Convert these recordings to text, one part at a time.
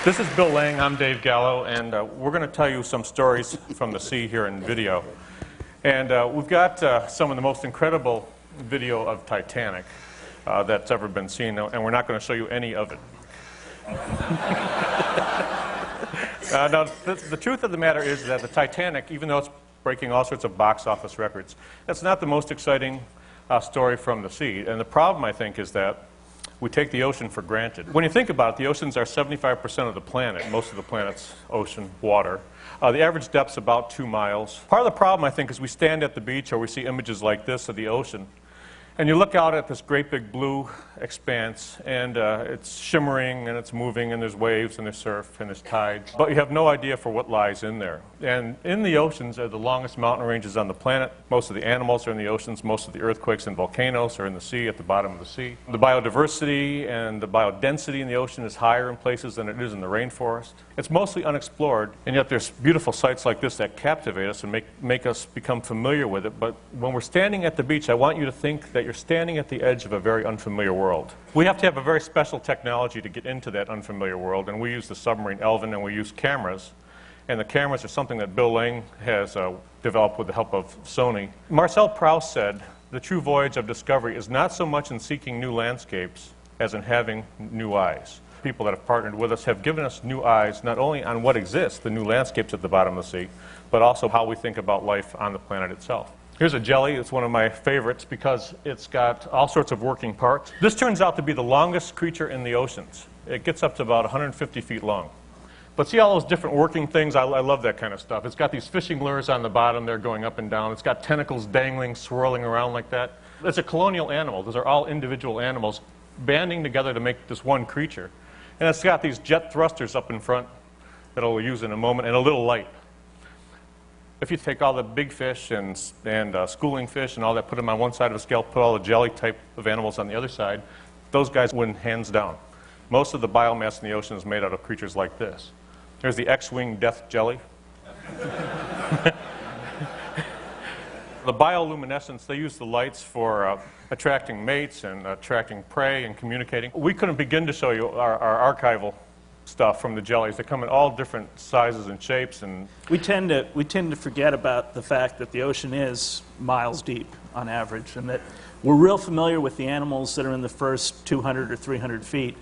This is Bill Lang, I'm Dave Gallo, and we're going to tell you some stories from the sea here in video. And we've got some of the most incredible video of Titanic that's ever been seen, and we're not going to show you any of it. Now, the truth of the matter is that the Titanic, even though it's breaking all sorts of box office records, that's not the most exciting story from the sea. And the problem, I think, is that we take the ocean for granted. When you think about it, the oceans are 75% of the planet, most of the planet's ocean water. The average depth's about 2 miles. Part of the problem, I think, is we stand at the beach or we see images like this of the ocean, and you look out at this great big blue expanse, and it's shimmering, and it's moving, and there's waves, and there's surf, and there's tide. But you have no idea for what lies in there. And in the oceans are the longest mountain ranges on the planet. Most of the animals are in the oceans. Most of the earthquakes and volcanoes are in the sea, at the bottom of the sea. The biodiversity and the biodensity in the ocean is higher in places than it is in the rainforest. It's mostly unexplored, and yet there's beautiful sights like this that captivate us and make us become familiar with it. But when we're standing at the beach, I want you to think that you're standing at the edge of a very unfamiliar world. We have to have a very special technology to get into that unfamiliar world, and we use the submarine Elvin, and we use cameras. And the cameras are something that Bill Lang has developed with the help of Sony. Marcel Proust said, "The true voyage of discovery is not so much in seeking new landscapes as in having new eyes." People that have partnered with us have given us new eyes, not only on what exists, the new landscapes at the bottom of the sea, but also how we think about life on the planet itself. Here's a jelly. It's one of my favorites because it's got all sorts of working parts. This turns out to be the longest creature in the oceans. It gets up to about 150 feet long. But see all those different working things? I love that kind of stuff. It's got these fishing lures on the bottom there going up and down. It's got tentacles dangling, swirling around like that. It's a colonial animal. Those are all individual animals banding together to make this one creature. And it's got these jet thrusters up in front that I'll use in a moment, and a little light. If you take all the big fish and schooling fish and all that, put them on one side of a scale, put all the jelly type of animals on the other side, those guys win hands down. Most of the biomass in the ocean is made out of creatures like this. There's the X-wing death jelly. The bioluminescence, they use the lights for attracting mates and attracting prey and communicating. We couldn't begin to show you our archival stuff from the jellies. They come in all different sizes and shapes. And we tend to forget about the fact that the ocean is miles deep on average, and that we're real familiar with the animals that are in the first 200 or 300 feet,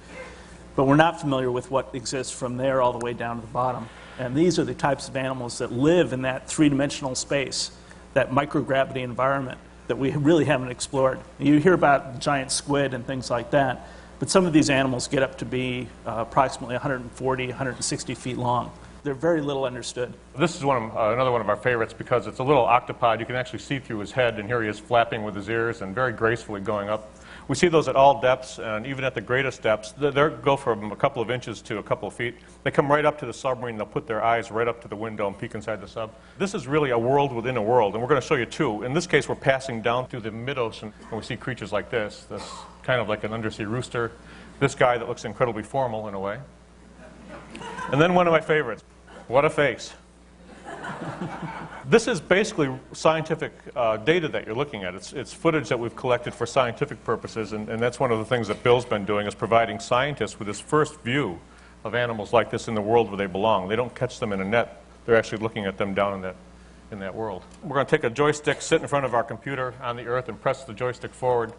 but we're not familiar with what exists from there all the way down to the bottom. And these are the types of animals that live in that three-dimensional space, that microgravity environment that we really haven't explored. You hear about giant squid and things like that, but some of these animals get up to be approximately 140, 160 feet long. They're very little understood. This is another one of our favorites because it's a little octopod. You can actually see through his head, and here he is flapping with his ears and very gracefully going up. We see those at all depths, and even at the greatest depths. They go from a couple of inches to a couple of feet. They come right up to the submarine. They'll put their eyes right up to the window and peek inside the sub. This is really a world within a world, and we're going to show you two. In this case, we're passing down through the mid-ocean, and we see creatures like this kind of like an undersea rooster, this guy that looks incredibly formal in a way. And then one of my favorites, what a face. This is basically scientific data that you're looking at. It's footage that we've collected for scientific purposes, and that's one of the things that Bill's been doing, is providing scientists with his first view of animals like this in the world where they belong. They don't catch them in a net. They're actually looking at them down in that world. We're going to take a joystick, sit in front of our computer on the Earth, and press the joystick forward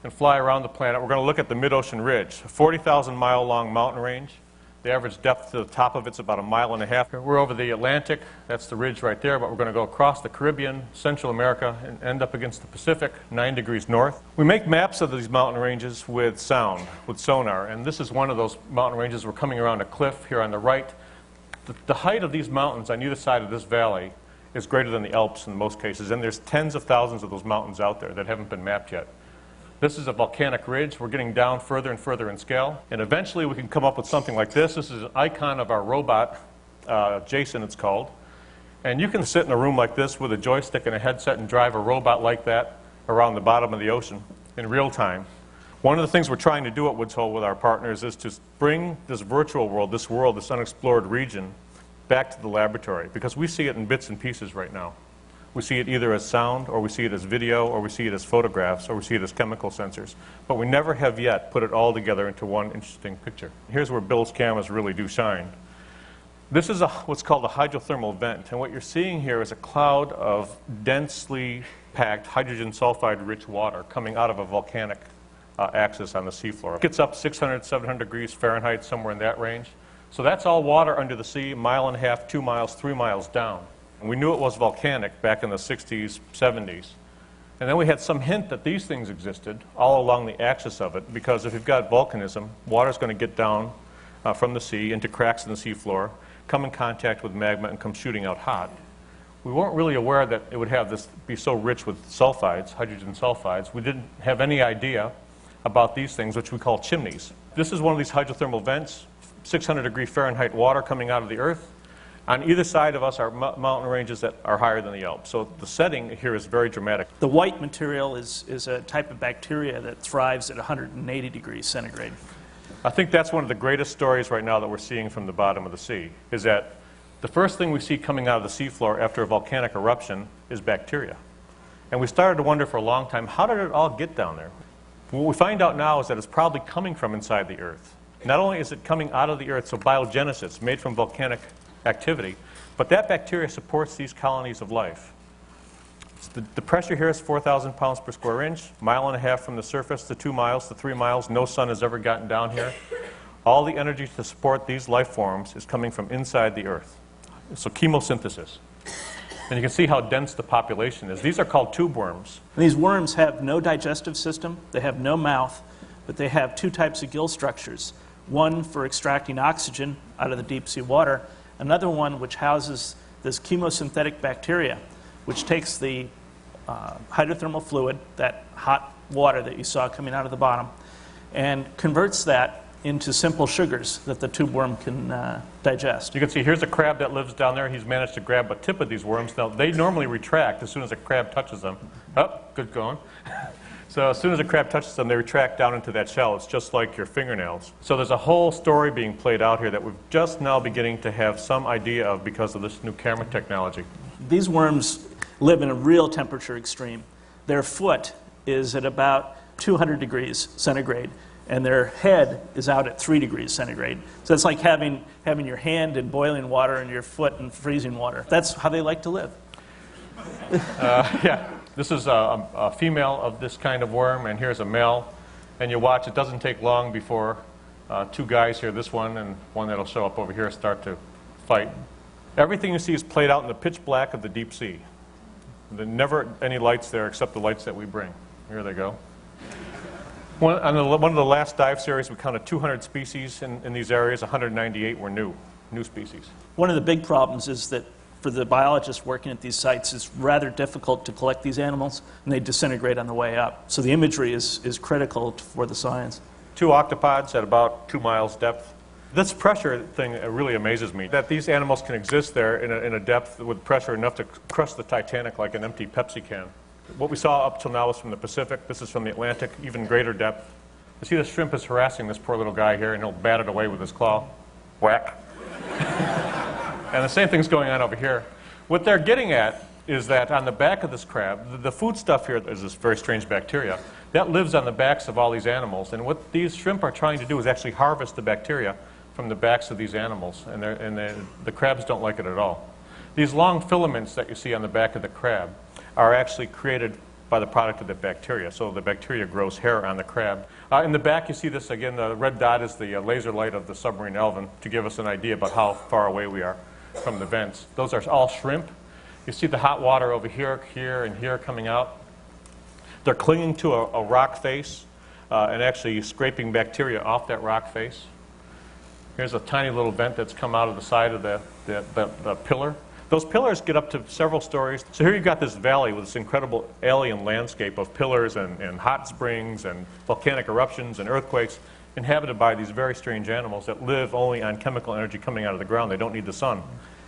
and fly around the planet. We're going to look at the mid-ocean ridge, a 40,000-mile-long mountain range. The average depth to the top of it's about 1.5 miles. We're over the Atlantic. That's the ridge right there, but we're going to go across the Caribbean, Central America, and end up against the Pacific, 9 degrees north. We make maps of these mountain ranges with sound, with sonar, and this is one of those mountain ranges. We're coming around a cliff here on the right. The height of these mountains on either side of this valley is greater than the Alps in most cases, and there's tens of thousands of those mountains out there that haven't been mapped yet. This is a volcanic ridge. We're getting down further and further in scale, and eventually we can come up with something like this. This is an icon of our robot, Jason it's called, and you can sit in a room like this with a joystick and a headset and drive a robot like that around the bottom of the ocean in real time. One of the things we're trying to do at Woods Hole with our partners is to bring this virtual world, this unexplored region, back to the laboratory, because we see it in bits and pieces right now. We see it either as sound, or we see it as video, or we see it as photographs, or we see it as chemical sensors. But we never have yet put it all together into one interesting picture. Here's where Bill's cameras really do shine. This is what's called a hydrothermal vent, and what you're seeing here is a cloud of densely packed hydrogen sulfide-rich water coming out of a volcanic axis on the seafloor. It gets up 600, 700 degrees Fahrenheit, somewhere in that range. So that's all water under the sea, 1.5 miles, 2 miles, 3 miles down. And we knew it was volcanic back in the 60s, 70s. And then we had some hint that these things existed all along the axis of it, because if you've got volcanism, water's going to get down from the sea into cracks in the seafloor, come in contact with magma, and come shooting out hot. We weren't really aware that it would have this be so rich with sulfides, hydrogen sulfides. We didn't have any idea about these things, which we call chimneys. This is one of these hydrothermal vents, 600-degree Fahrenheit water coming out of the earth. On either side of us are mountain ranges that are higher than the Alps. So the setting here is very dramatic. The white material is a type of bacteria that thrives at 180 degrees centigrade. I think that's one of the greatest stories right now that we're seeing from the bottom of the sea, is that the first thing we see coming out of the seafloor after a volcanic eruption is bacteria. And we started to wonder for a long time, how did it all get down there? What we find out now is that it's probably coming from inside the Earth. Not only is it coming out of the Earth, so biogenesis, made from volcanic activity, but that bacteria supports these colonies of life. The pressure here is 4,000 pounds per square inch, 1.5 miles from the surface to 2 miles to 3 miles. No sun has ever gotten down here. All the energy to support these life forms is coming from inside the Earth. So chemosynthesis. And you can see how dense the population is. These are called tube worms. And these worms have no digestive system, they have no mouth, but they have two types of gill structures. One for extracting oxygen out of the deep sea water, another one which houses this chemosynthetic bacteria, which takes the hydrothermal fluid, that hot water that you saw coming out of the bottom, and converts that into simple sugars that the tube worm can digest. You can see here's a crab that lives down there. He's managed to grab a tip of these worms. Now, they normally retract as soon as a crab touches them. Oh, good going. So as soon as a crab touches them, they retract down into that shell. It's just like your fingernails. So there's a whole story being played out here that we're just now beginning to have some idea of because of this new camera technology. These worms live in a real temperature extreme. Their foot is at about 200 degrees centigrade, and their head is out at 3 degrees centigrade. So it's like having your hand in boiling water and your foot in freezing water. That's how they like to live. Yeah. This is a female of this kind of worm, and here's a male. And you watch, it doesn't take long before two guys here, this one and one that'll show up over here, start to fight. Everything you see is played out in the pitch black of the deep sea. There's never any lights there except the lights that we bring. Here they go. One of the last dive series, we counted 200 species in these areas. 198 were new species. One of the big problems is that for the biologists working at these sites, it's rather difficult to collect these animals, and they disintegrate on the way up. So the imagery is critical for the science. 2 octopods at about 2 miles depth. This pressure thing really amazes me, that these animals can exist there in a depth with pressure enough to crush the Titanic like an empty Pepsi can. What we saw up till now is from the Pacific. This is from the Atlantic, even greater depth. You see the shrimp is harassing this poor little guy here, and he'll bat it away with his claw. Whack. And the same thing's going on over here. What they're getting at is that on the back of this crab, the food stuff here is this very strange bacteria that lives on the backs of all these animals. And what these shrimp are trying to do is actually harvest the bacteria from the backs of these animals. And the crabs don't like it at all. These long filaments that you see on the back of the crab are actually created by the product of the bacteria. So the bacteria grows hair on the crab. In the back, you see this again. The red dot is the laser light of the submarine Elvin to give us an idea about how far away we are from the vents. Those are all shrimp. You see the hot water over here, here, and here coming out. They're clinging to a rock face and actually scraping bacteria off that rock face. Here's a tiny little vent that's come out of the side of the pillar. Those pillars get up to several stories. So here you've got this valley with this incredible alien landscape of pillars and hot springs and volcanic eruptions and earthquakes inhabited by these very strange animals that live only on chemical energy coming out of the ground. They don't need the sun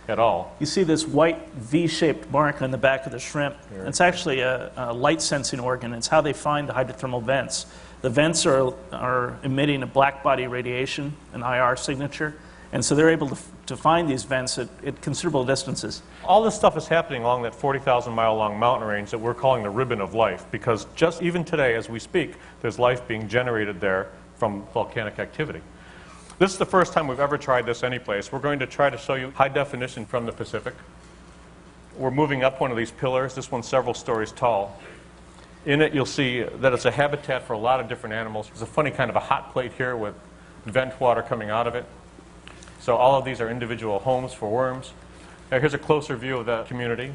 at all. You see this white V-shaped mark on the back of the shrimp. Here. It's actually a light sensing organ. It's how they find the hydrothermal vents. The vents are emitting a black body radiation, an IR signature, and so they're able to find these vents at considerable distances. All this stuff is happening along that 40,000-mile-long mountain range that we're calling the ribbon of life, because just even today, as we speak, there's life being generated there from volcanic activity. This is the first time we've ever tried this anyplace. We're going to try to show you high definition from the Pacific. We're moving up one of these pillars. This one's several stories tall. In it, you'll see that it's a habitat for a lot of different animals. There's a funny kind of a hot plate here with vent water coming out of it. So all of these are individual homes for worms. Now here's a closer view of the community.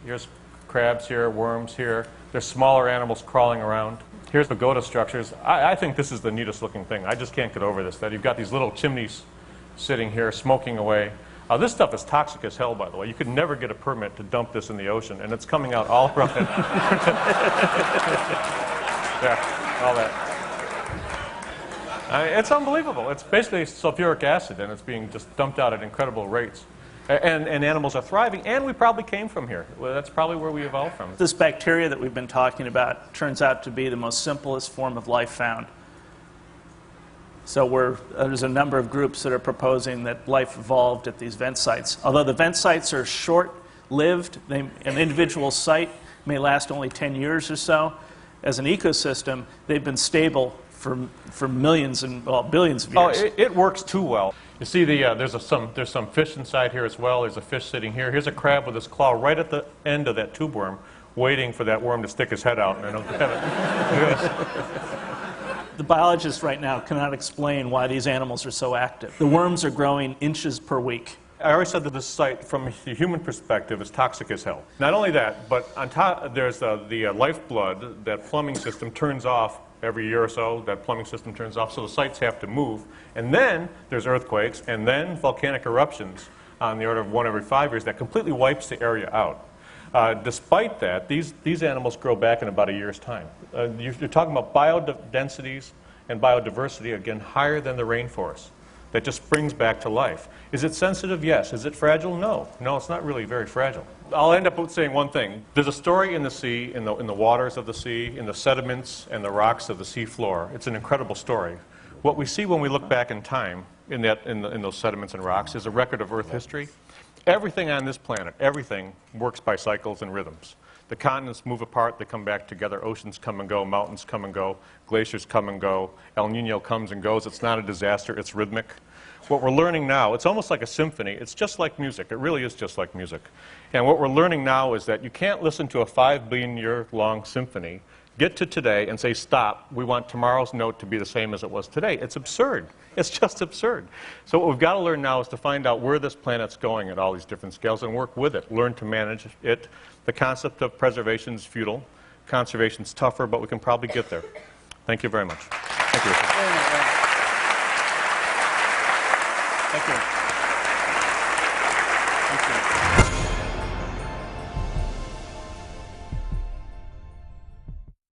Here's crabs here, worms here. There's smaller animals crawling around. Here's pagoda structures. I think this is the neatest looking thing. I just can't get over this, that you've got these little chimneys sitting here smoking away. This stuff is toxic as hell, by the way. You could never get a permit to dump this in the ocean, and it's coming out all around it. Yeah, all that. It's unbelievable. It's basically sulfuric acid, and it's being just dumped out at incredible rates. And animals are thriving, and we probably came from here. Well, that's probably where we evolved from. This bacteria that we've been talking about turns out to be the most simplest form of life found. So there's a number of groups that are proposing that life evolved at these vent sites. Although the vent sites are short-lived, an individual site may last only 10 years or so. As an ecosystem, they've been stable for millions and billions of years. Oh, it works too well. You see, there's some fish inside here as well. There's a fish sitting here. Here's a crab with his claw right at the end of that tube worm, waiting for that worm to stick his head out. The biologists right now cannot explain why these animals are so active. The worms are growing inches per week. I already said that this site, from a human perspective, is toxic as hell. Not only that, but on top, there's the lifeblood. That plumbing system turns off every year or so. That plumbing system turns off, so the sites have to move. And then there's earthquakes, and then volcanic eruptions on the order of 1 every 5 years that completely wipes the area out. Despite that, these animals grow back in about a year's time. You're talking about biodensities and biodiversity, again, higher than the rainforest. That just springs back to life. Is it sensitive? Yes. Is it fragile? No. No, it's not really very fragile. I'll end up with saying one thing. There's a story in the sea, in the waters of the sea, in the sediments and the rocks of the sea floor. It's an incredible story. What we see when we look back in time in those sediments and rocks is a record of Earth history. Everything on this planet, everything works by cycles and rhythms. The continents move apart, they come back together, oceans come and go, mountains come and go, glaciers come and go, El Nino comes and goes. It's not a disaster, it's rhythmic. What we're learning now, it's almost like a symphony. It's just like music. It really is just like music. And what we're learning now is that you can't listen to a 5 billion year long symphony, get to today and say, stop, we want tomorrow's note to be the same as it was today. It's absurd. It's just absurd. So what we've got to learn now is to find out where this planet's going at all these different scales and work with it, learn to manage it. The concept of preservation is futile. Conservation's tougher, but we can probably get there. Thank you very much. Thank you. Thank you.